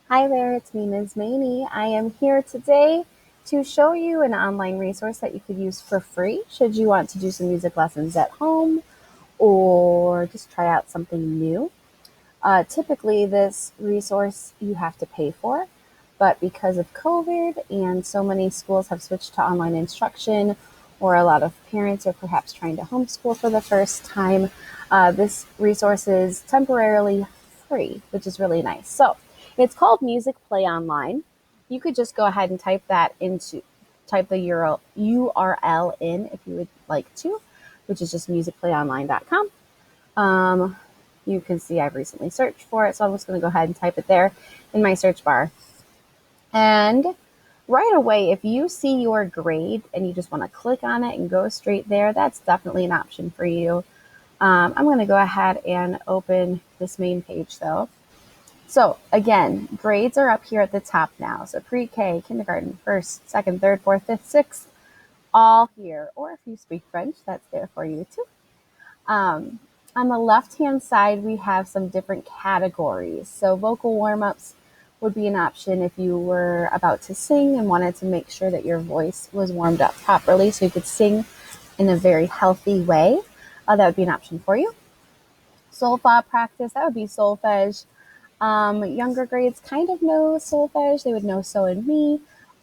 Hi there, it's me, Ms. Maney. I am here today to show you an online resource that you could use for free should you want to do some music lessons at home or just try out something new. Typically, this resource you have to pay for, but because of COVID and so many schools have switched to online instruction, or a lot of parents are perhaps trying to homeschool for the first time, this resource is temporarily free, which is really nice. So it's called Music Play Online. You could just go ahead and type the URL in if you would like to, which is just musicplayonline.com. Um, you can see I've recently searched for it, so I'm just going to go ahead and type it there in my search bar. And right away, if you see your grade and you just want to click on it and go straight there, that's definitely an option for you. I'm going to go ahead and open this main page though. So again, grades are up here at the top now. So pre-K, kindergarten, first, second, third, fourth, fifth, sixth, all here. Or if you speak French, that's there for you too. Um, on the left-hand side, we have some different categories. So vocal warm-ups would be an option if you were about to sing and wanted to make sure that your voice was warmed up properly so you could sing in a very healthy way. That would be an option for you. Solfa practice, that would be solfege. Younger grades kind of know solfege. They would know so and me.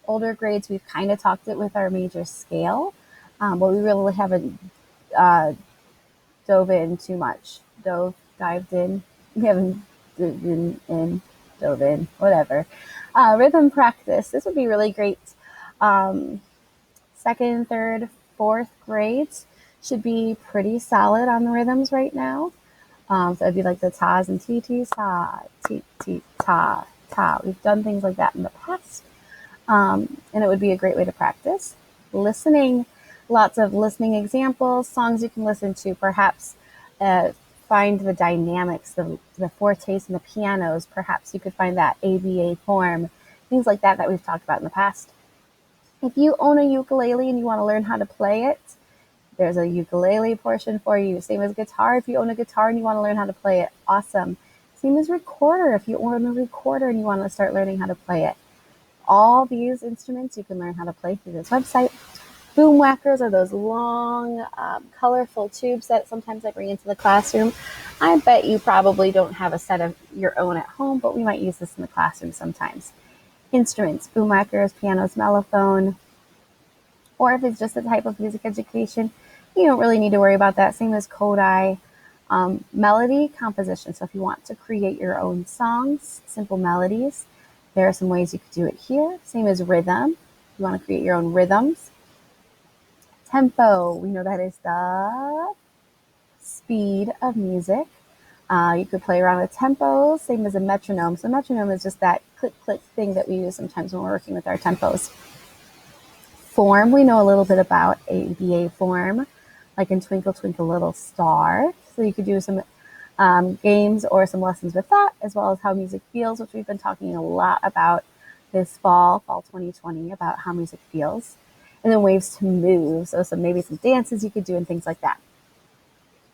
Older grades, we've kind of talked it with our major scale, but we really haven't uh, dove in too much. Dived in. We haven't dove in, whatever. Rhythm practice. This would be really great. Um, Second, third, fourth grades should be pretty solid on the rhythms right now. So it'd be like the tas and ts, ta, ta, ta. We've done things like that in the past, and it would be a great way to practice. Listening, lots of listening examples, songs you can listen to, perhaps find the dynamics, the fortes and the pianos. Perhaps you could find that ABA form, things like that we've talked about in the past. If you own a ukulele and you want to learn how to play it, there's a ukulele portion for you. Same as guitar. If you own a guitar and you want to learn how to play it, awesome. Same as recorder. If you own a recorder and you want to start learning how to play it, all these instruments you can learn how to play through this website. Boom whackers are those long, colorful tubes that sometimes I bring into the classroom. I bet you probably don't have a set of your own at home, but we might use this in the classroom sometimes. Instruments, boom whackers, pianos, mellophone, or if it's just a type of music education, you don't really need to worry about that. Same as Kodai. Melody composition. So if you want to create your own songs, simple melodies, there are some ways you could do it here. Same as rhythm. If you want to create your own rhythms. Tempo. We know that is the speed of music. You could play around with tempos, same as a metronome. So metronome is just that click, click thing that we use sometimes when we're working with our tempos. Form, we know a little bit about ABA form, like in Twinkle Twinkle Little Star. So you could do some games or some lessons with that, as well as how music feels, which we've been talking a lot about this fall 2020, about how music feels. And then ways to move, so maybe some dances you could do and things like that.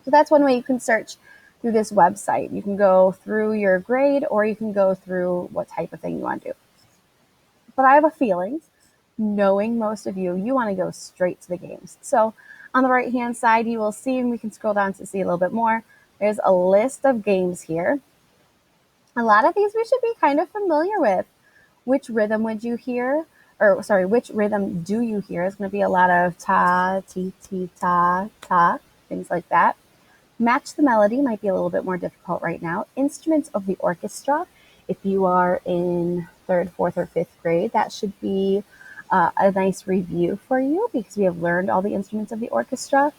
So that's one way you can search through this website. You can go through your grade or you can go through what type of thing you want to do. But I have a feeling, knowing most of you, you want to go straight to the games. So on the right hand side, you will see, and we can scroll down to see a little bit more, there's a list of games here. A lot of these we should be kind of familiar with. Which rhythm would you hear? Or sorry, which rhythm do you hear? It's going to be a lot of ta, ti, ti, ta, ta, things like that. Match the melody might be a little bit more difficult right now. Instruments of the orchestra. If you are in third, fourth, or fifth grade, that should be a nice review for you because we have learned all the instruments of the orchestra.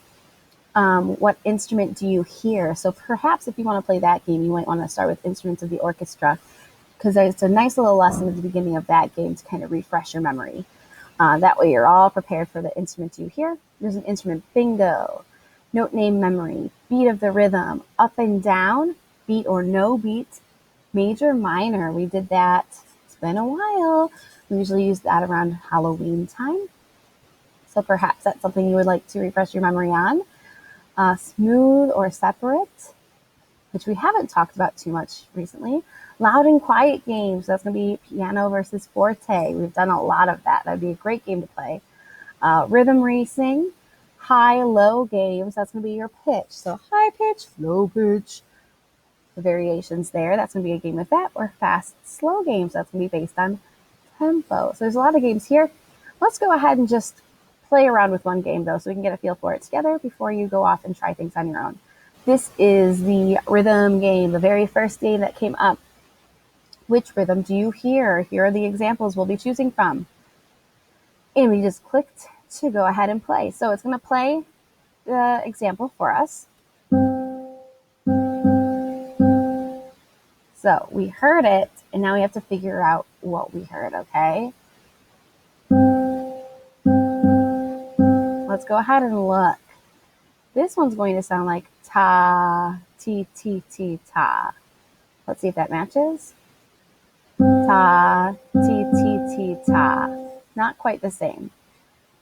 What instrument do you hear? So perhaps if you want to play that game, you might want to start with instruments of the orchestra because there's a nice little lesson at the beginning of that game to kind of refresh your memory. That way you're all prepared for the instruments you hear. There's an instrument bingo, note name memory, beat of the rhythm, up and down, beat or no beat, major, minor. We did that. It's been a while. We usually use that around Halloween time. So perhaps that's something you would like to refresh your memory on. Smooth or separate, which we haven't talked about too much recently. Loud and quiet games, that's going to be piano versus forte. We've done a lot of that. That would be a great game to play. Rhythm racing, high-low games, that's going to be your pitch. So high pitch, low pitch, the variations there, that's going to be a game with that. Or fast, slow games, that's going to be based on tempo. So there's a lot of games here. Let's go ahead and just play around with one game, though, so we can get a feel for it together before you go off and try things on your own. This is the rhythm game, the very first game that came up. Which rhythm do you hear? Here are the examples we'll be choosing from. And we just clicked to go ahead and play. So it's going to play the example for us. So we heard it, and now we have to figure out what we heard, okay? Let's go ahead and look. This one's going to sound like ta, ti, ti, ti, ta. Let's see if that matches. Ta, ti, ti, ti, ta. Not quite the same.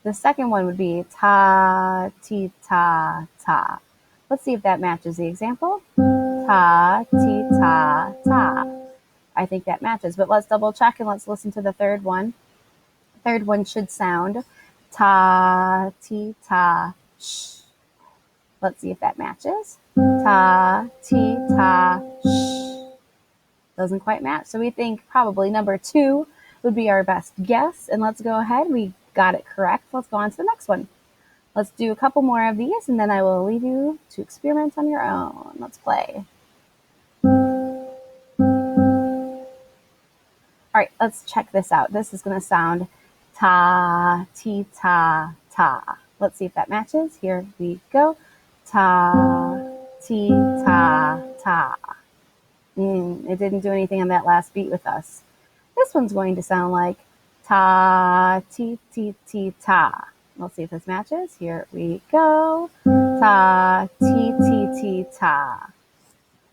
The second one would be ta, ti, ta, ta. Let's see if that matches the example. Ta, ti, ta, ta. I think that matches, but let's double check and let's listen to the third one. The third one should sound ta, ti, ta, sh. Let's see if that matches. Ta, ti, ta, sh. Doesn't quite match. So we think probably number 2 would be our best guess. And let's go ahead. We got it correct. Let's go on to the next one. Let's do a couple more of these, and then I will leave you to experiment on your own. Let's play. All right, let's check this out. This is going to sound ta, ti, ta, ta. Let's see if that matches. Here we go. Ta, ti, ta, ta. It didn't do anything on that last beat with us. This one's going to sound like ta, ti, ti, ti, ta. Let's see if this matches. Here we go. Ta, ti, ti, ti, ta.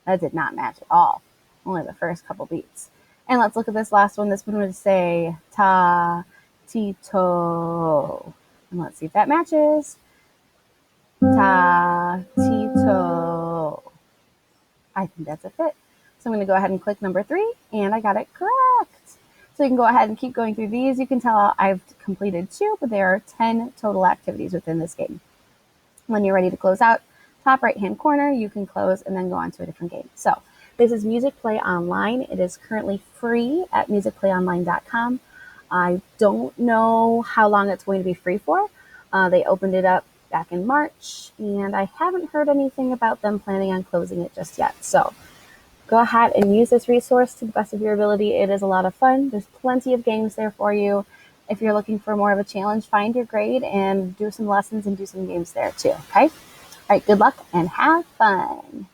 That did not match at all. Only the first couple beats. And let's look at this last one. This one would say ta, ti, to. And let's see if that matches. Ta, ti, to. I think that's a fit. So I'm going to go ahead and click number 3, and I got it correct. So you can go ahead and keep going through these. You can tell I've completed 2, but there are 10 total activities within this game. When you're ready to close out, top right-hand corner, you can close and then go on to a different game. So this is Music Play Online. It is currently free at musicplayonline.com. I don't know how long it's going to be free for. They opened it up back in March, and I haven't heard anything about them planning on closing it just yet. So go ahead and use this resource to the best of your ability. It is a lot of fun. There's plenty of games there for you. If you're looking for more of a challenge, find your grade and do some lessons and do some games there too, okay? All right, good luck and have fun.